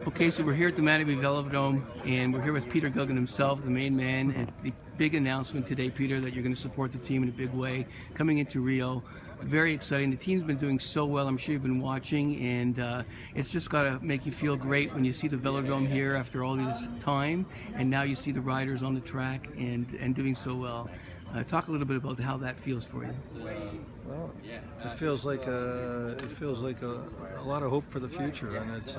Okay, so we're here at the Mattamy Velodrome, and we're here with Peter Gilgen himself, the main man, and the big announcement today, Peter, that you're going to support the team in a big way, coming into Rio. Very exciting. The team's been doing so well. I'm sure you've been watching, and it's just got to make you feel great when you see the Velodrome here after all this time, and now you see the riders on the track and doing so well. Talk a little bit about how that feels for you. Well, it feels like a lot of hope for the future, and it's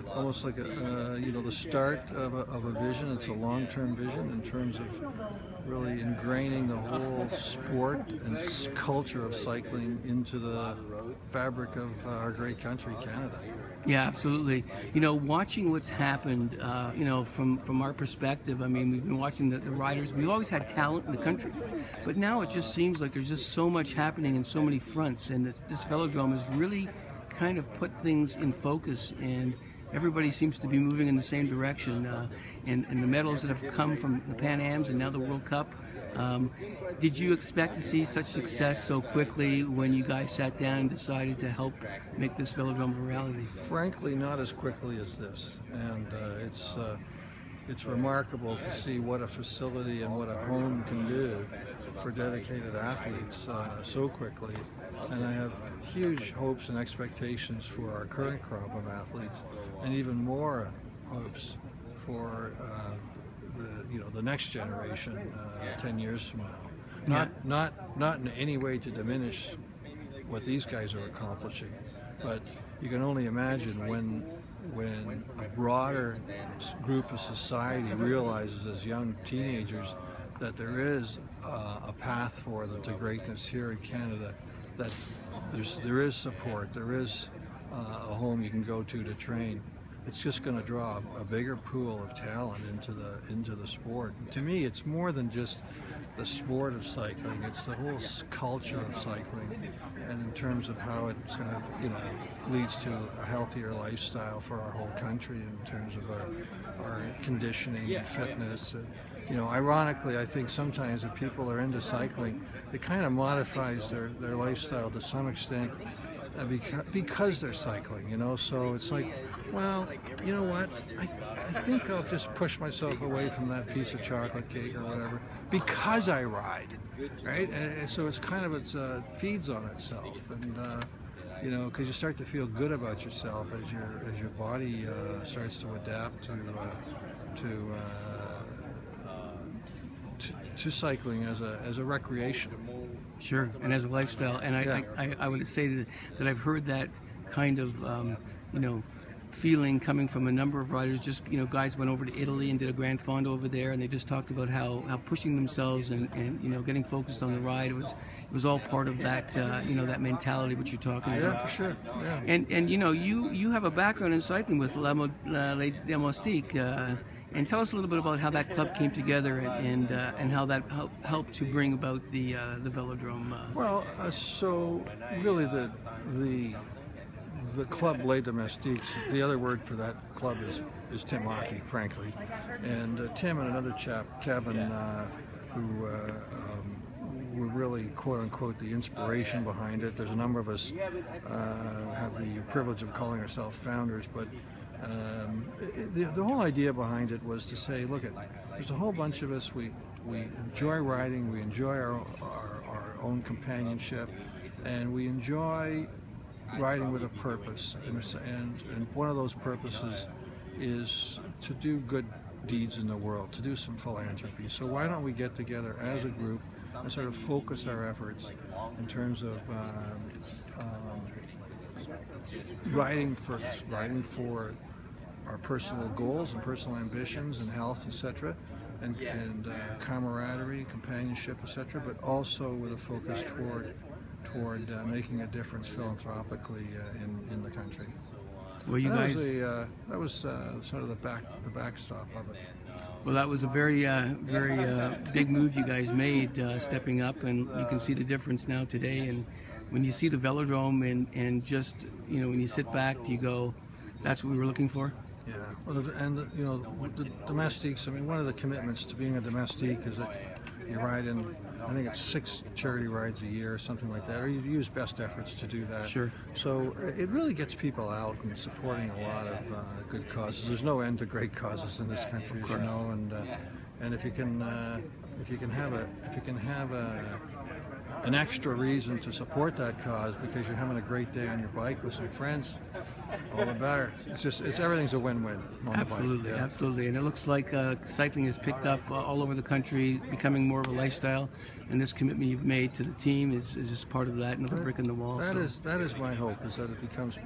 almost like the start of a vision. It's a long-term vision in terms of really ingraining the whole sport and culture of cycling into the fabric of our great country, Canada. Yeah, absolutely. You know, watching what's happened, from our perspective, I mean, we've been watching the riders. We've always had talent in the country, but now it just seems like there's just so much happening in so many fronts, and this Velodrome has really kind of put things in focus, and everybody seems to be moving in the same direction. And the medals that have come from the Pan Ams and now the World Cup. Did you expect to see such success so quickly when you guys sat down and decided to help make this Velodrome a reality? Frankly, not as quickly as this, and it's remarkable to see what a facility and what a home can do for dedicated athletes so quickly. And I have huge hopes and expectations for our current crop of athletes, and even more hopes for the next generation 10 years from now. Not in any way to diminish what these guys are accomplishing, but you can only imagine when a broader group of society realizes as young teenagers that there is a path for them to greatness here in Canada, that there is support, there is a home you can go to train. It's just going to draw a bigger pool of talent into the sport. And to me, it's more than just the sport of cycling. It's the whole culture of cycling, and in terms of how it kind of leads to a healthier lifestyle for our whole country in terms of our conditioning and fitness. And, ironically, I think sometimes if people are into cycling, it kind of modifies their lifestyle to some extent because they're cycling. So it's like, well, you know what? I think I'll just push myself away from that piece of chocolate cake or whatever because I ride, right? And so it's kind of it feeds on itself, and because you start to feel good about yourself as your body starts to adapt to cycling as a recreation. Sure, and as a lifestyle. And I would say that I've heard that kind of feeling coming from a number of riders. Just guys went over to Italy and did a Grand Fondo over there, and they just talked about how pushing themselves and getting focused on the ride was all part of that that mentality which you're talking about. Yeah, for sure. Yeah. And you have a background in cycling with La Mystique. And tell us a little bit about how that club came together and how that helped to bring about the Velodrome. Well, so really the club Les Domestiques, the other word for that club is Tim Hockey, frankly. And Tim and another chap, Kevin, who were really, quote-unquote, the inspiration behind it. There's a number of us have the privilege of calling ourselves founders, but the whole idea behind it was to say, look, there's a whole bunch of us, we enjoy riding, we enjoy our own companionship, and we enjoy riding with a purpose, and one of those purposes is to do good deeds in the world, to do some philanthropy. So why don't we get together as a group and sort of focus our efforts in terms of riding for our personal goals and personal ambitions and health, etc., and camaraderie, companionship, etc., but also with a focus toward making a difference philanthropically in the country. Well, you guys, that was sort of the backstop of it. Well, that was a very big move you guys made, stepping up, and you can see the difference now today. And when you see the Velodrome and just when you sit back, you go, that's what we were looking for. Yeah, well, the domestiques. I mean, one of the commitments to being a domestique is that you ride in I think it's 6 charity rides a year, something like that, or you use best efforts to do that. Sure. So it really gets people out and supporting a lot of good causes. There's no end to great causes in this country, as you know, and if you can have an extra reason to support that cause because you're having a great day on your bike with some friends, all the better. Everything's a win-win on Absolutely, the bike. Yeah. absolutely. And it looks like cycling has picked up all over the country, becoming more of a lifestyle. And this commitment you've made to the team is just part of that, another brick in the wall. That is my hope, is that it becomes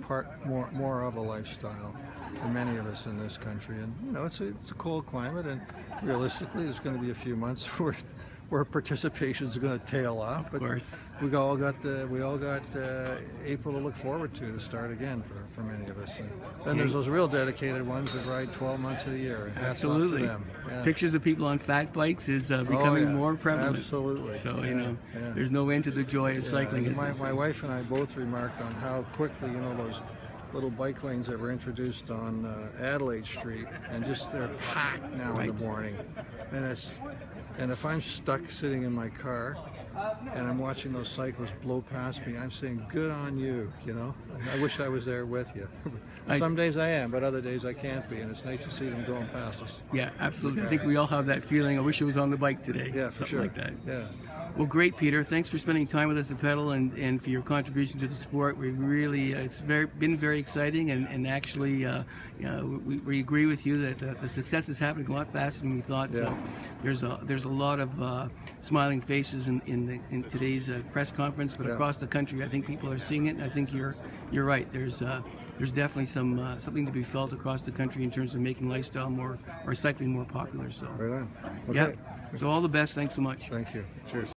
more of a lifestyle for many of us in this country. And you know, it's a cold climate, and realistically, there's going to be a few months where participation is going to tail off. But we all got April to look forward to start again for many of us. And then there's those real dedicated ones that ride 12 months of the year. And Absolutely. Hats off to them. Yeah. Pictures of people on fat bikes is becoming more prevalent. Absolutely. So there's no end to the joy of cycling. My wife and I both remark on how quickly, you know, those little bike lanes that were introduced on Adelaide Street, and just they're packed now in the morning. And if I'm stuck sitting in my car and I'm watching those cyclists blow past me, I'm saying, good on you, you know. I wish I was there with you. Some days I am, but other days I can't be, and it's nice to see them going past us. Yeah, absolutely. I think we all have that feeling. I wish I was on the bike today. Yeah, for sure. Like that. Yeah. Well, great, Peter. Thanks for spending time with us at Pedal and for your contribution to the sport. We really, it's been very exciting, and actually, we agree with you that the success is happening a lot faster than we thought. Yeah. So there's a lot of smiling faces in today's press conference, but across the country, I think people are seeing it. And I think you're right. There's definitely something to be felt across the country in terms of making lifestyle more or cycling more popular. So Right on. Okay. Yeah. So all the best. Thanks so much. Thank you. Cheers.